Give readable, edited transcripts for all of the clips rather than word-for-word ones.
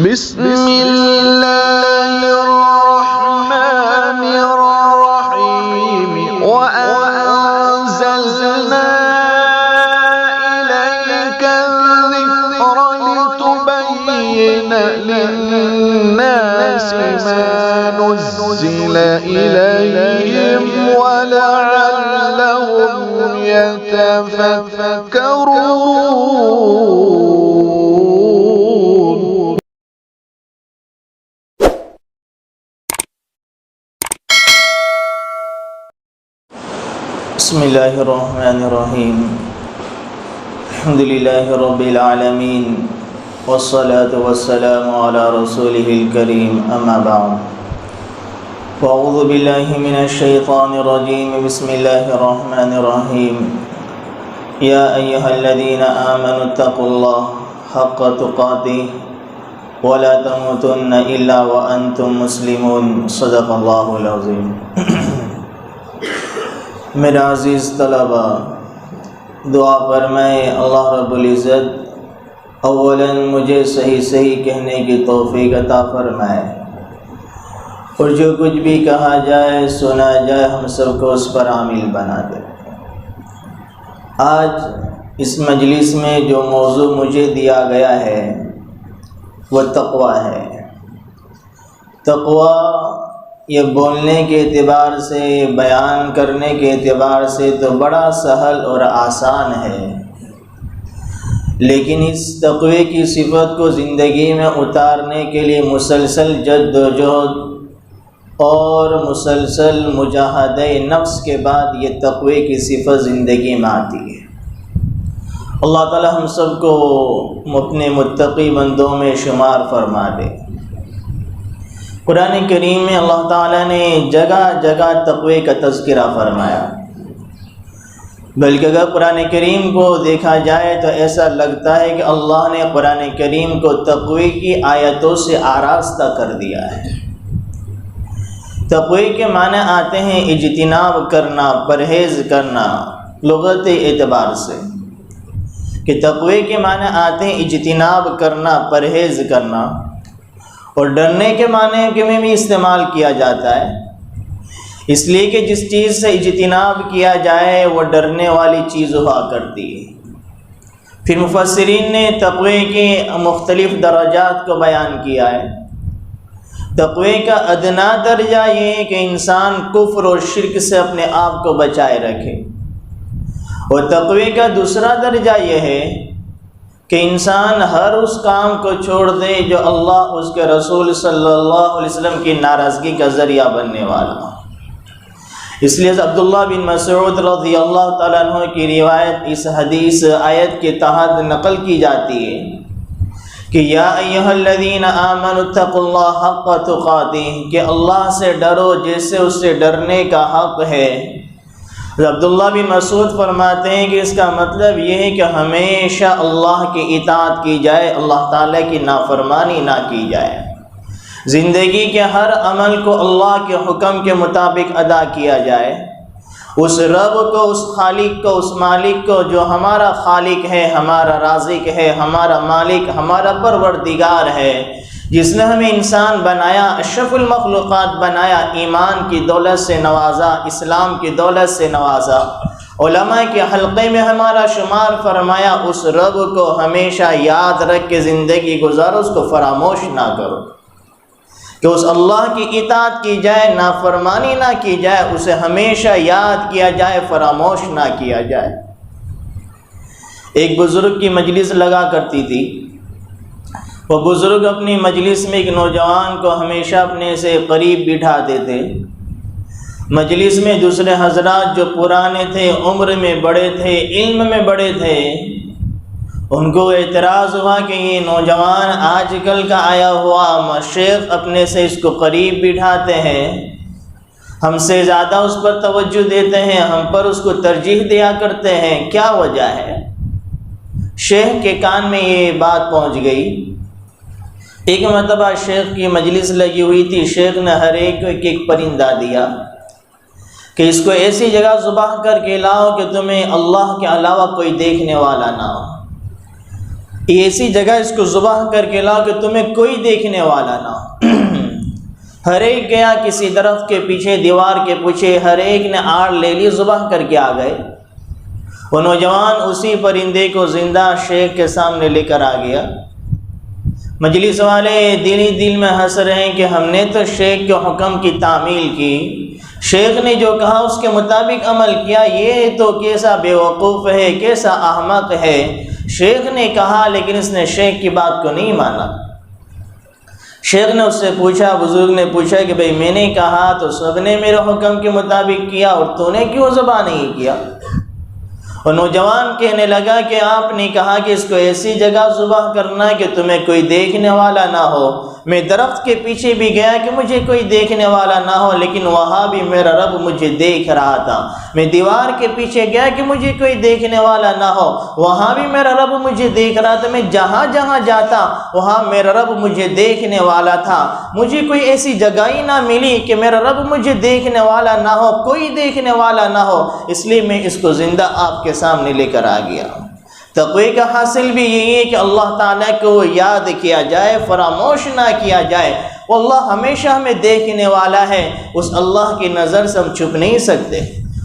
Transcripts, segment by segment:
بسم اللہ الرحمن الرحیم وأنزلنا إليك الذکر لتبین للناس ما نزل إلیہم ولعلهم يتفکرون۔ بسم اللہ الرحمن الرحیم، الحمد للہ رب العالمین، والصلاة والسلام علی رسولہ الکریم، اما بعد، فاعوذ باللہ من الشیطان الرجیم، بسم اللہ الرحمن الرحیم، یا ایہا الذین آمنوا اتقوا اللہ حق تقاتہ ولا تموتن الا وانتم مسلمون، صدق اللہ العظیم۔ میرا عزیز طلبہ، دعا فرمائے اللہ رب العزت اولاً مجھے صحیح کہنے کی توفیق عطا فرمائے، اور جو کچھ بھی کہا جائے سنا جائے ہم سب کو اس پر عامل بنا دے۔ آج اس مجلس میں جو موضوع مجھے دیا گیا ہے وہ تقوی ہے۔ تقوی یہ بولنے کے اعتبار سے، بیان کرنے کے اعتبار سے تو بڑا سہل اور آسان ہے، لیکن اس تقوی کی صفت کو زندگی میں اتارنے کے لیے مسلسل جد و جہد اور مسلسل مجاہدہ نفس کے بعد یہ تقوی کی صفت زندگی میں آتی ہے۔ اللہ تعالی ہم سب کو اپنے متقی بندوں میں شمار فرما دے۔ قرآن کریم میں اللہ تعالیٰ نے جگہ جگہ تقوی کا تذکرہ فرمایا، بلکہ اگر قرآن کریم کو دیکھا جائے تو ایسا لگتا ہے کہ اللہ نے قرآن کریم کو تقوی کی آیتوں سے آراستہ کر دیا ہے۔ تقوی کے معنی آتے ہیں اجتناب کرنا، پرہیز کرنا، لغت اعتبار سے کہ تقوی کے معنی آتے ہیں اجتناب کرنا، پرہیز کرنا، اور ڈرنے کے معنی میں بھی استعمال کیا جاتا ہے، اس لیے کہ جس چیز سے اجتناب کیا جائے وہ ڈرنے والی چیز ہوا کرتی ہے۔ پھر مفسرین نے تقوی کے مختلف درجات کو بیان کیا ہے۔ تقوی کا ادنا درجہ یہ ہے کہ انسان کفر اور شرک سے اپنے آپ کو بچائے رکھے، اور تقوی کا دوسرا درجہ یہ ہے کہ انسان ہر اس کام کو چھوڑ دے جو اللہ اس کے رسول صلی اللہ علیہ وسلم کی ناراضگی کا ذریعہ بننے والا ہو۔ اس لیے عبداللہ بن مسعود رضی اللہ تعالیٰ عنہ کی روایت اس حدیث آیت کے تحت نقل کی جاتی ہے کہ یا ایہا الذین آمنوا اتقوا اللہ حق تقاتہ، کہ اللہ سے ڈرو جیسے اس سے ڈرنے کا حق ہے۔ عبداللہ بن مسعود فرماتے ہیں کہ اس کا مطلب یہ ہے کہ ہمیشہ اللہ کی اطاعت کی جائے، اللہ تعالیٰ کی نافرمانی نہ کی جائے، زندگی کے ہر عمل کو اللہ کے حکم کے مطابق ادا کیا جائے، اس رب کو، اس خالق کو، اس مالک کو جو ہمارا خالق ہے، ہمارا رازق ہے، ہمارا مالک، ہمارا پروردگار ہے، جس نے ہمیں انسان بنایا، اشرف المخلوقات بنایا، ایمان کی دولت سے نوازا، اسلام کی دولت سے نوازا، علماء کے حلقے میں ہمارا شمار فرمایا، اس رب کو ہمیشہ یاد رکھ کے زندگی گزارو، اس کو فراموش نہ کرو، کہ اس اللہ کی اطاعت کی جائے، نافرمانی نہ کی جائے، اسے ہمیشہ یاد کیا جائے، فراموش نہ کیا جائے۔ ایک بزرگ کی مجلس لگا کرتی تھی، وہ بزرگ اپنی مجلس میں ایک نوجوان کو ہمیشہ اپنے سے قریب بٹھاتے تھے۔ مجلس میں دوسرے حضرات جو پرانے تھے، عمر میں بڑے تھے، علم میں بڑے تھے، ان کو اعتراض ہوا کہ یہ نوجوان آج کل کا آیا ہوا شیخ اپنے سے اس کو قریب بٹھاتے ہیں، ہم سے زیادہ اس پر توجہ دیتے ہیں، ہم پر اس کو ترجیح دیا کرتے ہیں، کیا وجہ ہے؟ شیخ کے کان میں یہ بات پہنچ گئی۔ ایک مرتبہ شیخ کی مجلس لگی ہوئی تھی، شیخ نے ہر ایک کو ایک پرندہ دیا کہ اس کو ایسی جگہ ذبح کر کے لاؤ کہ تمہیں اللہ کے علاوہ کوئی دیکھنے والا نہ ہو۔ ایسی جگہ اس کو ذبح کر کے لاؤ کہ تمہیں کوئی دیکھنے والا نہ ہو۔ ہر ایک گیا کسی درخت کے پیچھے، دیوار کے پیچھے، ہر ایک نے آڑ لے لی، ذبح کر کے آ گئے۔ وہ نوجوان اسی پرندے کو زندہ شیخ کے سامنے لے کر آ گیا۔ مجلس والے دل ہی دل میں ہنس رہے ہیں کہ ہم نے تو شیخ کے حکم کی تعمیل کی، شیخ نے جو کہا اس کے مطابق عمل کیا، یہ تو کیسا بے وقوف ہے، کیسا احمق ہے۔ شیخ نے کہا لیکن اس نے شیخ کی بات کو نہیں مانا۔ شیخ نے اس سے پوچھا، بزرگ نے پوچھا کہ بھئی میں نے کہا تو سب نے میرے حکم کے مطابق کیا، اور تو نے کیوں ذبح نہیں کیا؟ اور نوجوان کہنے لگا کہ آپ نے کہا کہ اس کو ایسی جگہ ذبح کرنا کہ تمہیں کوئی دیکھنے والا نہ ہو۔ میں درخت کے پیچھے بھی گیا کہ مجھے کوئی دیکھنے والا نہ ہو، لیکن وہاں بھی میرا رب مجھے دیکھ رہا تھا۔ میں دیوار کے پیچھے گیا کہ مجھے کوئی دیکھنے والا نہ ہو، وہاں بھی میرا رب مجھے دیکھ رہا تھا۔ میں جہاں جہاں جاتا وہاں میرا رب مجھے دیکھنے والا تھا۔ مجھے کوئی ایسی جگہ ہی نہ ملی کہ میرا رب مجھے دیکھنے والا نہ ہو، کوئی دیکھنے والا نہ ہو، اس لیے میں اس کو زندہ آپ کے سامنے لے کر آ گیا۔ تقوی کا حاصل بھی یہی ہے کہ اللہ تعالیٰ کو یاد کیا جائے، فراموش نہ کیا جائے۔ اللہ ہمیشہ ہمیں دیکھنے والا ہے، اس اللہ کی نظر سے ہم چھپ نہیں سکتے۔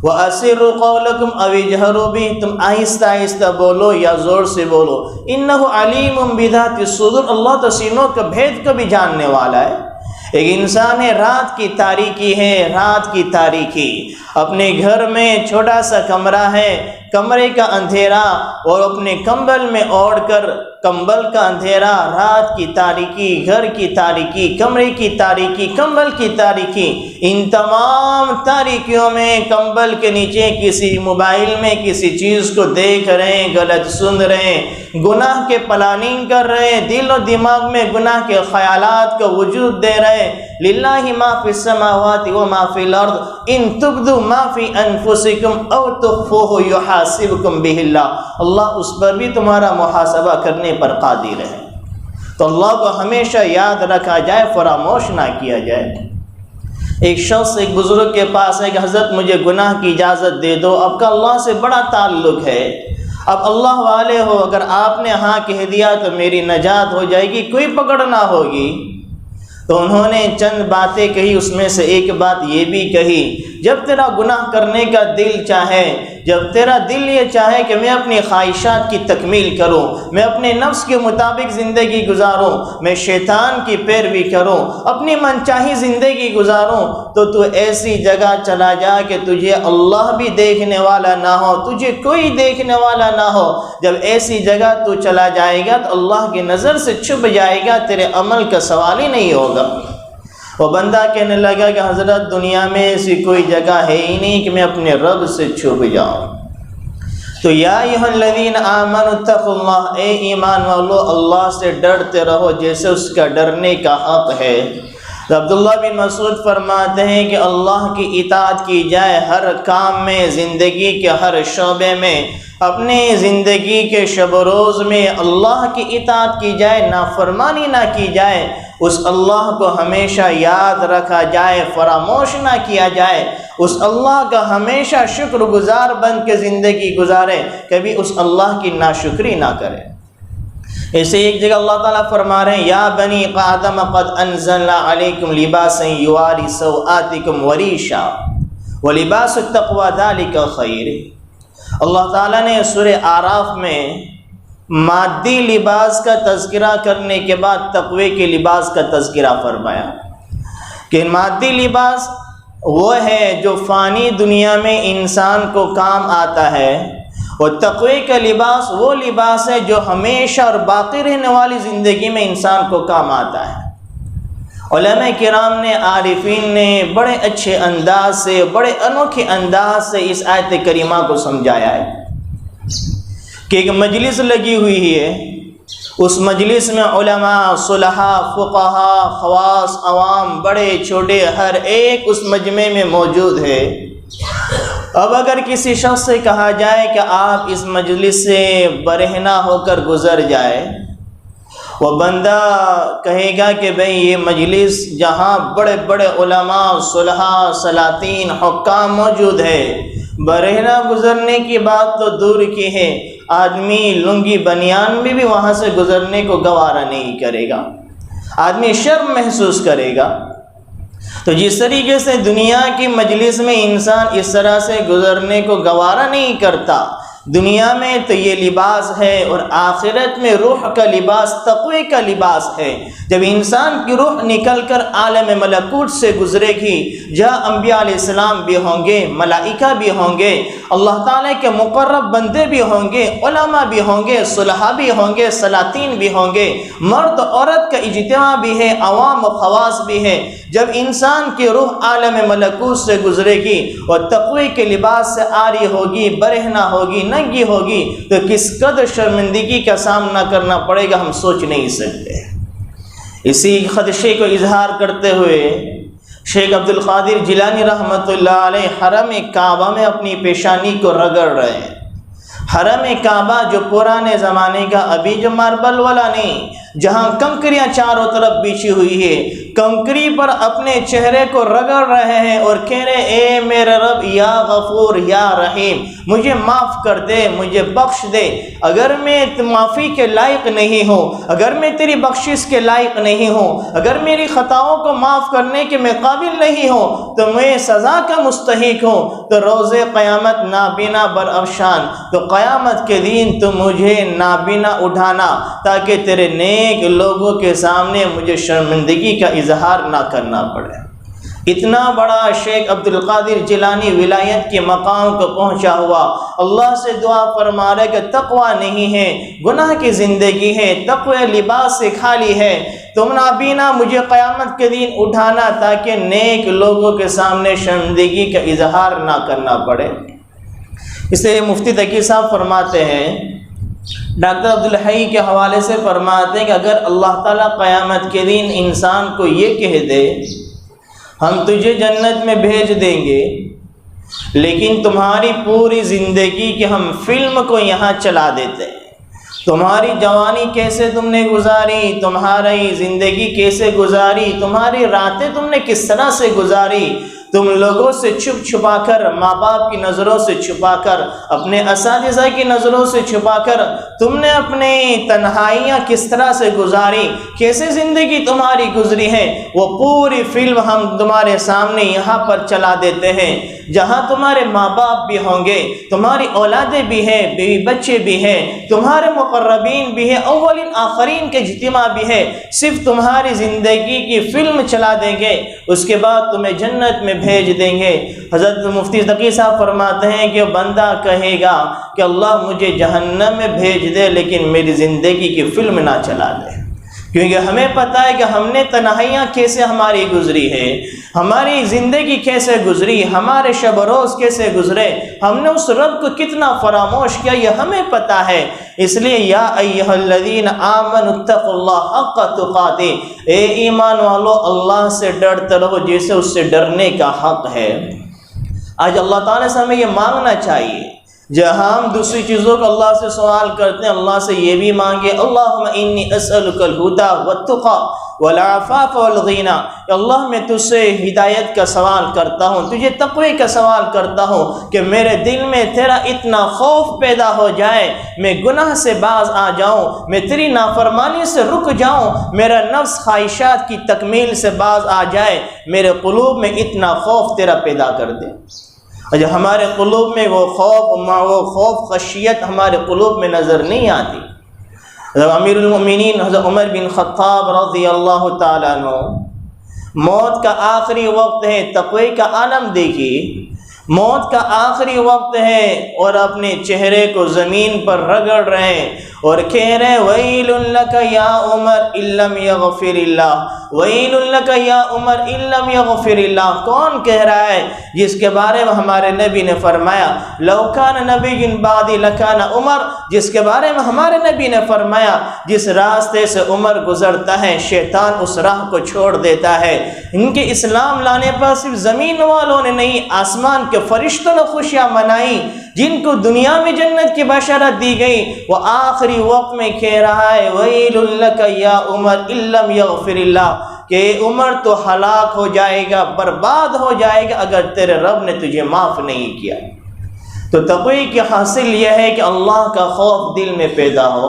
وَأَسِرُّوا قَوْلَكُمْ أَوِ اجْهَرُوا بِهِ، تم آہستہ آہستہ بولو یا زور سے بولو۔ إِنَّهُ عَلِيمٌ بِذَاتِ الصُّدُورِ، اللہ تو سینوں کا بھید کو بھی جاننے والا ہے۔ ایک انسان ہے، رات کی تاریکی ہے، رات کی تاریکی، اپنے گھر میں چھوٹا سا کمرہ ہے، کمرے کا اندھیرا، اور اپنے کمبل میں اوڑھ کر کمبل کا اندھیرا، رات کی تاریکی، گھر کی تاریکی، کمرے کی تاریکی، کمبل کی تاریکی، ان تمام تاریکیوں میں کمبل کے نیچے کسی موبائل میں کسی چیز کو دیکھ رہے ہیں، غلط سن رہے ہیں، گناہ کے پلاننگ کر رہے ہیں، دل و دماغ میں گناہ کے خیالات کو وجود دے رہے ہیں۔ للہ ما فی السماوات و ما فی الارض ان تبدوا ما فی انفسکم او تخفوہ یحاسبکم بہ اللہ، اللہ اس پر بھی تمہارا محاسبہ کرنے پر قادر ہے۔ تو اللہ کو ہمیشہ یاد رکھا جائے، فراموش نہ کیا جائے۔ ایک شخص ایک بزرگ کے پاس ہے کہ حضرت مجھے گناہ کی اجازت دے دو، آپ کا اللہ سے بڑا تعلق ہے، اب اللہ والے ہو، اگر آپ نے ہاں کہہ دیا تو میری نجات ہو جائے گی، کوئی پکڑ نہ ہوگی۔ تو انہوں نے چند باتیں کہی، اس میں سے ایک بات یہ بھی کہی، جب تیرا گناہ کرنے کا دل چاہے، جب تیرا دل یہ چاہے کہ میں اپنی خواہشات کی تکمیل کروں، میں اپنے نفس کے مطابق زندگی گزاروں، میں شیطان کی پیروی کروں، اپنی منچاہی زندگی گزاروں، تو ایسی جگہ چلا جا کہ تجھے اللہ بھی دیکھنے والا نہ ہو، تجھے کوئی دیکھنے والا نہ ہو۔ جب ایسی جگہ تو چلا جائے گا تو اللہ کی نظر سے چھپ جائے گا، تیرے عمل کا سوال ہی نہیں ہوگا۔ وہ بندہ کہنے لگا کہ حضرت دنیا میں ایسی کوئی جگہ ہے ہی نہیں کہ میں اپنے رب سے چھپ جاؤں۔ تو یا ایھا الذین آمنوا اتقوا اللہ، اے ایمان والو اللہ سے ڈرتے رہو جیسے اس کا ڈرنے کا حق ہے۔ عبداللہ بن مسعود فرماتے ہیں کہ اللہ کی اطاعت کی جائے ہر کام میں، زندگی کے ہر شعبے میں، اپنے زندگی کے شب و روز میں اللہ کی اطاعت کی جائے، نافرمانی نہ کی جائے، اس اللہ کو ہمیشہ یاد رکھا جائے، فراموش نہ کیا جائے، اس اللہ کا ہمیشہ شکر گزار بن کے زندگی گزارے، کبھی اس اللہ کی ناشکری نہ کرے۔ اسے ایک جگہ اللہ تعالیٰ فرما رہے ہیں، یا بنی آدم قد انزلنا علیکم لباسا یواری سوآتکم وریشا ولباس التقوی ذلک خیر۔ اللہ تعالیٰ نے سورہ اعراف میں مادی لباس کا تذکرہ کرنے کے بعد تقوی کے لباس کا تذکرہ فرمایا کہ مادی لباس وہ ہے جو فانی دنیا میں انسان کو کام آتا ہے، اور تقوی کا لباس وہ لباس ہے جو ہمیشہ اور باقی رہنے والی زندگی میں انسان کو کام آتا ہے۔ علماء کرام نے، عارفین نے بڑے اچھے انداز سے، بڑے انوکھے انداز سے اس آیت کریمہ کو سمجھایا ہے کہ ایک مجلس لگی ہوئی ہے، اس مجلس میں علماء، صلحاء، فقہاء، خواص، عوام، بڑے چھوٹے ہر ایک اس مجمع میں موجود ہے۔ اب اگر کسی شخص سے کہا جائے کہ آپ اس مجلس سے برہنہ ہو کر گزر جائے، وہ بندہ کہے گا کہ بھئی یہ مجلس جہاں بڑے بڑے علماء، صلحاء، سلاطین، حکام موجود ہے، برہنہ گزرنے کی بات تو دور کی ہے، آدمی لنگی بنیان میں بھی وہاں سے گزرنے کو گوارا نہیں کرے گا، آدمی شرم محسوس کرے گا۔ تو جس طریقے سے دنیا کی مجلس میں انسان اس طرح سے گزرنے کو گوارا نہیں کرتا، دنیا میں تو یہ لباس ہے، اور آخرت میں روح کا لباس تقوی کا لباس ہے۔ جب انسان کی روح نکل کر عالم ملکوت سے گزرے گی، جہاں انبیاء علیہ السلام بھی ہوں گے، ملائکہ بھی ہوں گے، اللہ تعالیٰ کے مقرب بندے بھی ہوں گے، علماء بھی ہوں گے، صلحاء بھی ہوں گے، سلاطین بھی ہوں گے، مرد عورت کا اجتماع بھی ہے، عوام و خواص بھی ہے۔ جب انسان کی روح عالم ملکوت سے گزرے گی اور تقوی کے لباس سے عاری ہوگی، برہنہ ہوگی، ننگی ہوگی، تو کس قدر شرمندگی کا سامنا کرنا پڑے گا ہم سوچ نہیں سکتے۔ اسی خدشے کو اظہار کرتے ہوئے شیخ عبد القادر جیلانی رحمۃ اللہ علیہ حرم کعبہ میں اپنی پیشانی کو رگڑ رہے ہیں۔ حرم کعبہ جو پرانے زمانے کا، ابھی جو ماربل والا نہیں، جہاں کنکریاں چاروں طرف بچھی ہوئی ہے، کنکری پر اپنے چہرے کو رگڑ رہے ہیں اور کہہ رہے اے میرے رب یا غفور یا رحیم، مجھے معاف کر دے، مجھے بخش دے۔ اگر میں معافی کے لائق نہیں ہوں، اگر میں تیری بخشش کے لائق نہیں ہوں، اگر میری خطاؤں کو معاف کرنے کے میں قابل نہیں ہوں، تو میں سزا کا مستحق ہوں۔ تو روز قیامت نابینا برافشان، تو قیامت کے دن تو مجھے نابینا اٹھانا تاکہ تیرے نیک لوگوں کے سامنے مجھے شرمندگی کا اظہار نہ کرنا پڑے۔ اتنا بڑا شیخ عبد القادر جیلانی ولایت کے مقام کو پہنچا ہوا اللہ سے دعا فرما رہے کہ تقوی نہیں ہے، گناہ کی زندگی ہے، تقوی لباس سے خالی ہے، تم نابینا مجھے قیامت کے دن اٹھانا تاکہ نیک لوگوں کے سامنے شرمندگی کا اظہار نہ کرنا پڑے۔ اس لیے مفتی تقی صاحب فرماتے ہیں، ڈاکٹر عبدالحی کے حوالے سے فرماتے ہیں کہ اگر اللہ تعالیٰ قیامت کے دن انسان کو یہ کہہ دے ہم تجھے جنت میں بھیج دیں گے، لیکن تمہاری پوری زندگی کی ہم فلم کو یہاں چلا دیتے ہیں، تمہاری جوانی کیسے تم نے گزاری، تمہاری زندگی کیسے گزاری، تمہاری راتیں تم نے کس طرح سے گزاری، تم لوگوں سے چھپ چھپا کر، ماں باپ کی نظروں سے چھپا کر، اپنے اساتذہ کی نظروں سے چھپا کر تم نے اپنی تنہائیاں کس طرح سے گزاری، کیسے زندگی تمہاری گزری ہے، وہ پوری فلم ہم تمہارے سامنے یہاں پر چلا دیتے ہیں، جہاں تمہارے ماں باپ بھی ہوں گے، تمہاری اولادیں بھی ہیں، بیوی بچے بھی ہیں، تمہارے مقربین بھی ہیں، اولین آخرین کے اجتماع بھی ہے، صرف تمہاری زندگی کی فلم چلا دیں گے، اس کے بعد تمہیں جنت میں بھیج دیں گے۔ حضرت مفتی تقی صاحب فرماتے ہیں کہ بندہ کہے گا کہ اللہ مجھے جہنم میں بھیج دے لیکن میری زندگی کی فلم نہ چلا دے، کیونکہ ہمیں پتہ ہے کہ ہم نے تنہائیاں کیسے ہماری گزری ہے، ہماری زندگی کیسے گزری، ہمارے شب روز کیسے گزرے، ہم نے اس رب کو کتنا فراموش کیا، یہ ہمیں پتہ ہے۔ اس لیے یا ایھا الذین آمنوا اتقوا اللہ حق تقاتہ، اے ایمان والو اللہ سے ڈرتے رہو جیسے اس سے ڈرنے کا حق ہے۔ آج اللہ تعالیٰ سے ہمیں یہ مانگنا چاہیے، جہاں ہم دوسری چیزوں کو اللہ سے سوال کرتے ہیں، اللہ سے یہ بھی مانگے اللہم انی اسألک الہدی والتقی والعفاف والغنی، اللہ میں تجھ سے ہدایت کا سوال کرتا ہوں، تجھے تقوی کا سوال کرتا ہوں کہ میرے دل میں تیرا اتنا خوف پیدا ہو جائے، میں گناہ سے باز آ جاؤں، میں تیری نافرمانی سے رک جاؤں، میرا نفس خواہشات کی تکمیل سے باز آ جائے، میرے قلوب میں اتنا خوف تیرا پیدا کر دے۔ اور جب ہمارے قلوب میں وہ خوف خشیت ہمارے قلوب میں نظر نہیں آتی، امیر المؤمنین حضرت عمر بن خطاب رضی اللہ تعالیٰ عنہ، موت کا آخری وقت ہے، تقوی کا عالم دیکھیے، موت کا آخری وقت ہے اور اپنے چہرے کو زمین پر رگڑ رہے ہیں اور کہہ رہے ہیں ویل لک یا عمر ان لم یغفر اللہ، ویل لک یا عمر ان لم یغفر اللہ۔ کون کہہ رہا ہے؟ جس کے بارے میں ہمارے نبی نے فرمایا لو کان نبی بعدی لکان عمر، جس کے بارے میں ہمارے نبی نے فرمایا جس راستے سے عمر گزرتا ہے شیطان اس راہ کو چھوڑ دیتا ہے۔ ان کے اسلام لانے پر صرف زمین والوں نے نہیں، آسمان کے فرشتوں نے خوشیاں منائی، جن کو دنیا میں جنت کی بشارت دی گئی، وہ آخری وقت میں کہہ رہا ہے ویل لک یا عمر ان لم یغفر اللہ، کہ عمر تو ہلاک ہو جائے گا، برباد ہو جائے گا اگر تیرے رب نے تجھے معاف نہیں کیا۔ تو تقوی کی حاصل یہ ہے کہ اللہ کا خوف دل میں پیدا ہو۔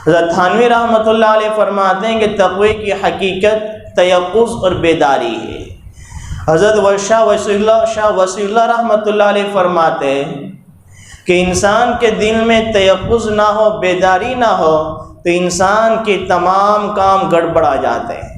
حضرت تھانوی رحمۃ اللہ علیہ فرماتے ہیں کہ تقوی کی حقیقت تیقظ اور بیداری ہے۔ حضرت شاہ وصی اللہ رحمۃ اللہ علیہ فرماتے ہیں کہ انسان کے دل میں تیقظ نہ ہو، بیداری نہ ہو تو انسان کے تمام کام گڑبڑا جاتے ہیں۔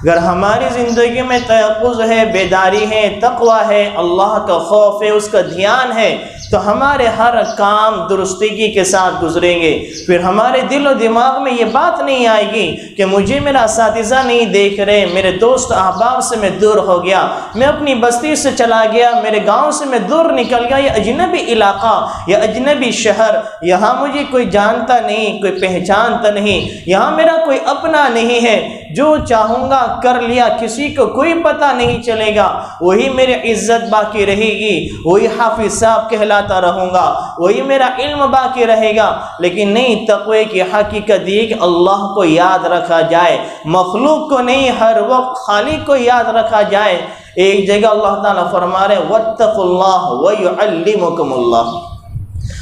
اگر ہماری زندگی میں تیقظ ہے، بیداری ہے، تقوی ہے، اللہ کا خوف ہے، اس کا دھیان ہے، تو ہمارے ہر کام درستگی کے ساتھ گزریں گے۔ پھر ہمارے دل و دماغ میں یہ بات نہیں آئے گی کہ مجھے میرا اساتذہ نہیں دیکھ رہے، میرے دوست احباب سے میں دور ہو گیا، میں اپنی بستی سے چلا گیا، میرے گاؤں سے میں دور نکل گیا، یہ اجنبی علاقہ، یہ اجنبی شہر، یہاں مجھے کوئی جانتا نہیں، کوئی پہچانتا نہیں، یہاں میرا کوئی اپنا نہیں ہے، جو چاہوں گا کر لیا، کسی کو کوئی پتہ نہیں چلے گا، وہی میری عزت باقی رہے گی، وہی حافظ صاحب کہلاتا رہوں گا، وہی میرا علم باقی رہے گا۔ لیکن نہیں، تقوی کی حقیقت یہ کہ اللہ کو یاد رکھا جائے، مخلوق کو نہیں، ہر وقت خالق کو یاد رکھا جائے۔ ایک جگہ اللہ تعالیٰ فرما رہے وَاتَّقُوا اللَّهَ وَيُعَلِّمُكُمُ اللَّهُ،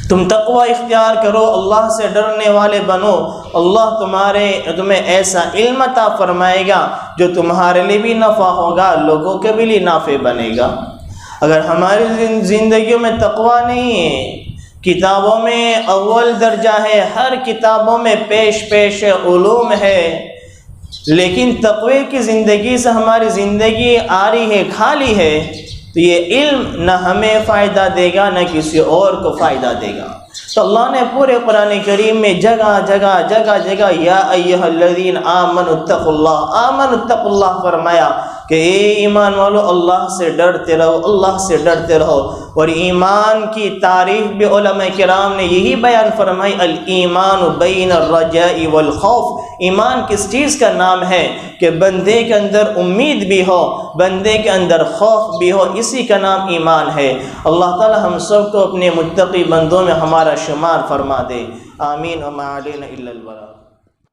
تم تقوی اختیار کرو، اللہ سے ڈرنے والے بنو، اللہ تمہیں ایسا علم عطا فرمائے گا جو تمہارے لیے بھی نفع ہوگا، لوگوں کے بھی لیے نافع بنے گا۔ اگر ہماری زندگیوں میں تقوی نہیں ہے، کتابوں میں اول درجہ ہے، ہر کتابوں میں پیش علوم ہے، لیکن تقوی کی زندگی سے ہماری زندگی آری ہے، خالی ہے، تو یہ علم نہ ہمیں فائدہ دے گا نہ کسی اور کو فائدہ دے گا۔ تو اللہ نے پورے قرآن کریم میں جگہ جگہ یا ایھا الذین آمنوا اتقوا اللہ فرمایا کہ اے ایمان والو، اللہ سے ڈرتے رہو، اللہ سے ڈرتے رہو۔ اور ایمان کی تعریف بھی علماء کرام نے یہی بیان فرمائی، الایمان بین الرجاء والخوف، ایمان کس چیز کا نام ہے کہ بندے کے اندر امید بھی ہو، بندے کے اندر خوف بھی ہو، اسی کا نام ایمان ہے۔ اللہ تعالی ہم سب کو اپنے متقی بندوں میں ہمارا شمار فرما دے، آمین۔ وما علینا الا البلاغ۔